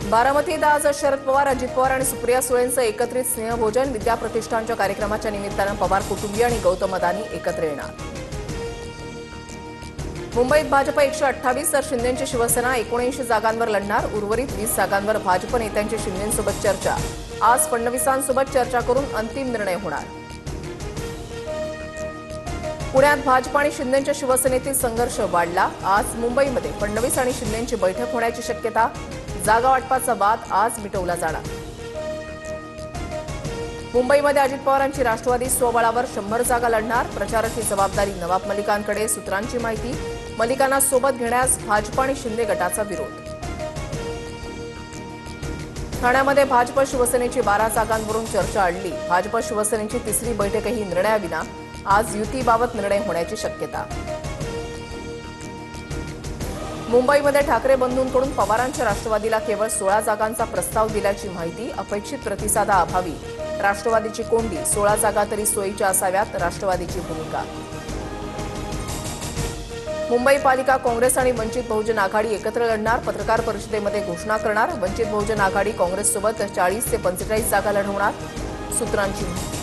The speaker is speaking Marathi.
बारामतीत आज शरद पवार, अजित पवार आणि सुप्रिया सुळेंचं एकत्रित स्नेहभोजन. विद्या प्रतिष्ठानच्या कार्यक्रमाच्या निमित्तानं पवार कुटुंबीय आणि गौतम अदानी एकत्र येणार. मुंबईत भाजप 128 तर शिंदेंची शिवसेना 79 जागांवर लढणार. उर्वरित 20 जागांवर भाजप नेत्यांची शिंदेंसोबत चर्चा. आज फडणवीसांसोबत चर्चा करून अंतिम निर्णय होणार. पुण्यात भाजप आणि शिंदेंच्या शिवसेनेतील संघर्ष वाढला. आज मुंबईमध्ये फडणवीस आणि शिंदेंची बैठक होण्याची शक्यता. जागा वाटपाचा वाद आज मिटवला जाणार. मुंबईमध्ये अजित पवारांची राष्ट्रवादी स्वबळावर 100 जागा लढणार. प्रचाराची जबाबदारी नवाब मलिकांकडे. सूत्रांची माहिती, मलिकांना सोबत घेण्यास भाजप आणि शिंदे गटाचा विरोध. ठाण्यामध्ये भाजप शिवसेनेची 12 जागांवरून चर्चा अडली. भाजप शिवसेनेची तिसरी बैठकही निर्णयाविना. आज युतीबाबत निर्णय होण्याची शक्यता. मुंबईमध्ये ठाकरे बंधूंकडून पवारांच्या राष्ट्रवादीला केवळ 16 जागांचा प्रस्ताव दिल्याची माहिती. अपेक्षित प्रतिसादाअभावी राष्ट्रवादीची कोंडी. 16 जागा तरी सोयीच्या असाव्यात, राष्ट्रवादीची भूमिका. मुंबई पालिका काँग्रेस आणि वंचित बहुजन आघाडी एकत्र लढणार. पत्रकार परिषदेमध्ये घोषणा करणार. वंचित बहुजन आघाडी काँग्रेससोबत 40 ते 45 जागा लढवणार. सूत्रांची माहिती.